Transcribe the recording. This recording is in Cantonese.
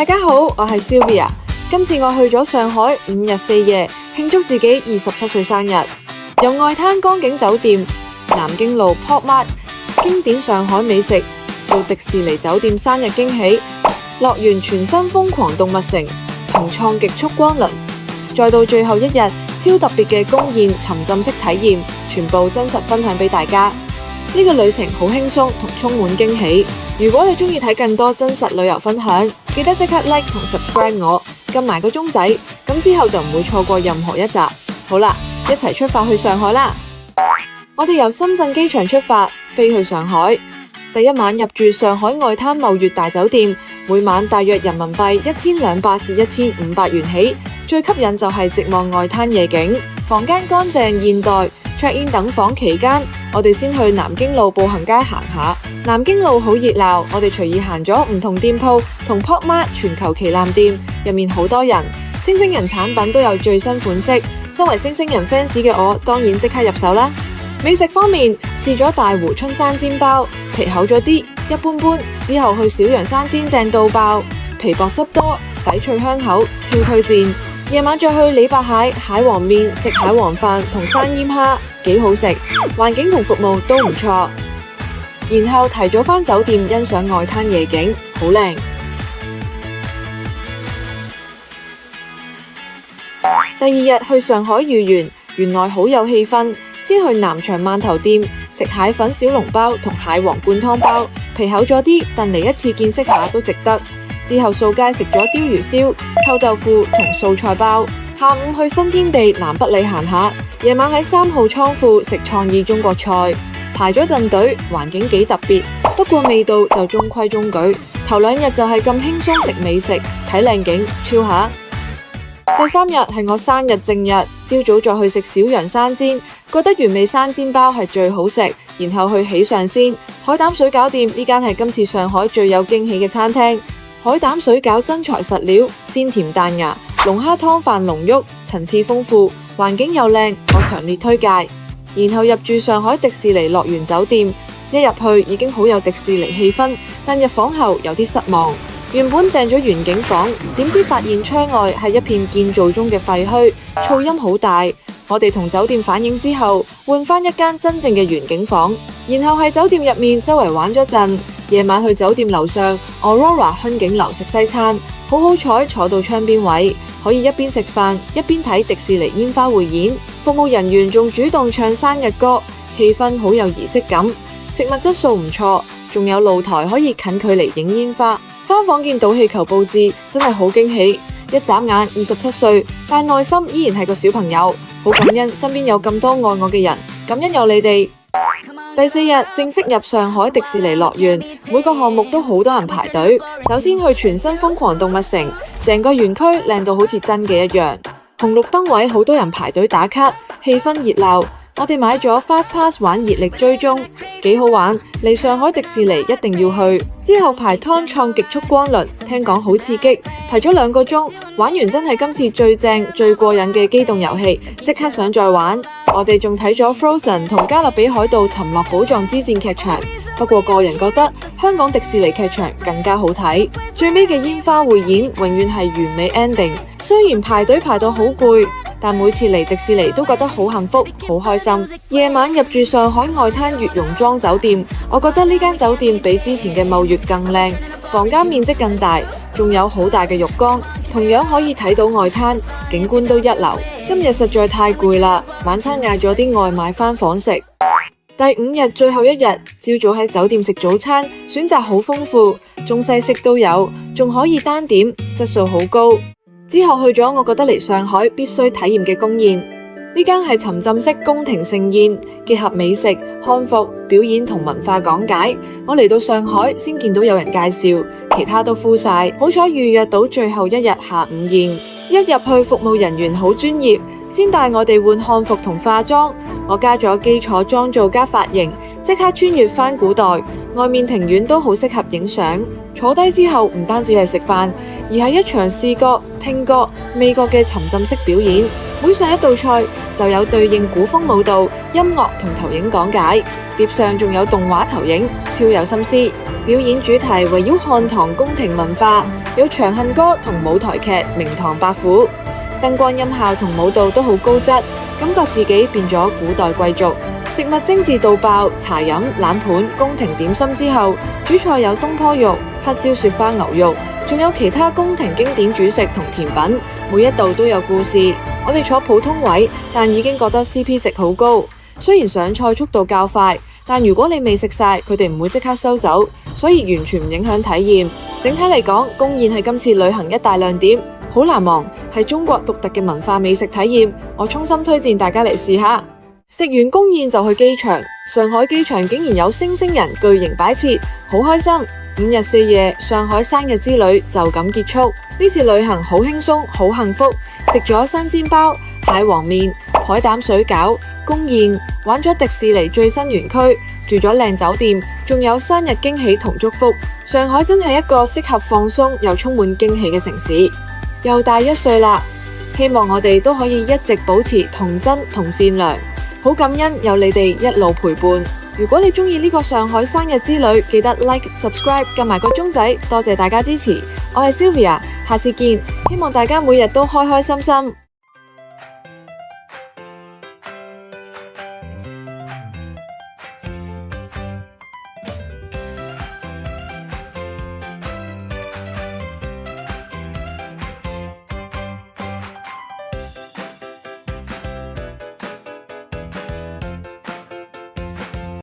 大家好，我係 Sylvia。今次我去咗上海5日4夜，慶祝自己27歲生日。由外灘江景酒店、南京路 Pop Mart 經典上海美食，到迪士尼酒店生日驚喜，樂園全新瘋狂動物城，同創極速光輪，再到最後一日超特別嘅宮宴沉浸式體驗，全部真實分享俾大家。呢個旅程好輕鬆同充滿驚喜。如果你中意睇更多真實旅遊分享，記得即刻 like 同 subscribe 我，撳埋個鐘仔，咁之後就唔會錯過任何一集。好啦，一齊出發去上海啦！我哋由深圳機場出發，飛去上海。第一晚入住上海外灘茂悅大酒店，每晚大約人民幣1200至1500元起。最吸引就係直望外灘夜景，房間乾淨現代。check in 等房期間，我哋先去南京路步行街行下。南京路好熱鬧，我哋隨意行咗唔同店鋪，同 Pop Mart 全球旗艦店，入面好多人。星星人產品都有最新款式，身為星星人 fans 嘅我，當然即刻入手啦。美食方面，試咗大湖春山煎包，皮厚咗啲，一般般。之後去小陽山煎正到爆，皮薄汁多，底脆香口，超推薦。夜晚再去李白蟹、蟹黃麵食蟹黃飯同生腌蝦，幾好食，環境同服務都唔錯。然後提早返酒店欣賞外灘夜景，好靚。第二日去上海豫園，原來好有氣氛。先去南翔饅頭店食蟹粉小籠包同蟹黃灌湯包，皮厚咗啲，但嚟一次見識下都值得。之後掃街食咗鯛魚燒、臭豆腐同素菜包。下午去新天地南北里行下，夜晚喺3號倉庫食創意中國菜，排咗陣隊，環境幾特別，不過味道就中規中矩。頭2日就係咁輕鬆食美食、睇靚景、超下。第3日係我生日正日，朝早再去食小陽山煎，覺得原味生煎包係最好食，然後去喜上鮮海膽水餃店，呢間係今次上海最有驚喜嘅餐廳。海膽水餃真材實料，鮮甜彈牙，龍蝦湯飯濃郁，層次豐富，環境又靚，我強烈推介。然後入住上海迪士尼樂園酒店，一入去已經好有迪士尼氣氛，但入房後有啲失望。原本訂咗園景房，點知發現窗外係一片建造中嘅廢墟，噪音好大。我哋同酒店反映之後，換返一間真正嘅園景房。然後喺酒店入面周圍玩咗陣，夜晚去酒店樓上 Aurora 薰景樓食西餐，好彩坐到窗邊位，可以一邊食飯一邊睇迪士尼煙花匯演。服務人員仲主動唱生日歌，氣氛好有儀式感。食物質素唔錯，仲有露台可以近距離影煙花。返房見到氣球佈置，真係好驚喜。一眨眼27歲，但內心依然係個小朋友。好感恩身邊有咁多愛我嘅人，感恩有你哋。第4日正式入上海迪士尼樂園，每個項目都好多人排隊。首先去全新瘋狂動物城，成個園區靚到好似真嘅一樣，紅綠燈位好多人排隊打卡，氣氛熱鬧。我哋買咗 Fast Pass 玩熱力追蹤，幾好玩，嚟上海迪士尼一定要去。之後排湯創極速光輪，聽講好刺激，排咗2個鐘，玩完真係今次最正最過癮嘅機動遊戲，即刻想再玩。我哋仲睇咗 Frozen 同加勒比海盜尋樂寶藏之戰劇場，不過個人覺得香港迪士尼劇場更加好睇。最尾嘅煙花匯演永遠係完美 ending， 雖然排隊排到好攰，但每次嚟迪士尼都覺得好幸福好開心。夜晚入住上海外灘悅榕莊酒店，我覺得呢間酒店比之前嘅茂悅更靚，房間面積更大，仲有好大嘅浴缸，同樣可以睇到外灘，景觀都一流。今日實在太攰啦，晚餐嗌咗啲外賣返房食。第5日最後一日，朝早喺酒店食早餐，選擇好豐富，中西式都有，仲可以單點，質素好高。之後去咗我覺得嚟上海必須體驗嘅宮宴，呢間係沉浸式宮廷盛宴，結合美食、漢服、表演同文化講解。我嚟到上海先見到有人介紹，其他都 full 晒，好彩預約到最後一日下午宴。一入去服務人員好專業，先帶我哋換漢服同化妝，我加咗基礎妝造加髮型，即刻穿越返古代。外面庭院都好適合影相。坐低之後唔單止係食飯，而係一場視覺、聽覺、味覺嘅沉浸式表演。每上一道菜就有對應古風舞蹈、音樂同投影講解，碟上仲有動畫投影，超有心思。表演主題圍繞漢唐宮廷文化，有長恨歌同舞台劇《明唐伯虎》，燈光音效同舞蹈都好高質，感覺自己變咗古代貴族。食物精緻到爆，茶飲、冷盤、宮廷點心之後，主菜有東坡肉、黑椒雪花牛肉，仲有其他宮廷經典主食同甜品，每一道都有故事。我哋坐普通位，但已經覺得 CP 值好高。雖然上菜速度較快，但如果你未食晒，佢哋唔會即刻收走，所以完全唔影響體驗。整體嚟講，宮宴係今次旅行一大亮點，好難忘，係中國獨特嘅文化美食體驗。我衷心推薦大家嚟試下。食完宮宴就去機場，上海機場竟然有星星人巨型擺設，好開心。5日4夜上海生日之旅就咁結束。呢次旅行好輕鬆，好幸福，食咗生煎包、蟹黃麵、海膽水餃、宮宴，玩咗迪士尼最新園區，住咗靚酒店，仲有生日驚喜同祝福。上海真係一個適合放鬆又充滿驚喜嘅城市。又大1歲啦，希望我哋都可以一直保持童真同善良。好感恩有你哋一路陪伴。如果你中意呢個上海生日之旅，記得 like、subscribe 撳埋個鐘仔，多謝大家支持。我係 Sylvia，下次見，希望大家每日都開開心心。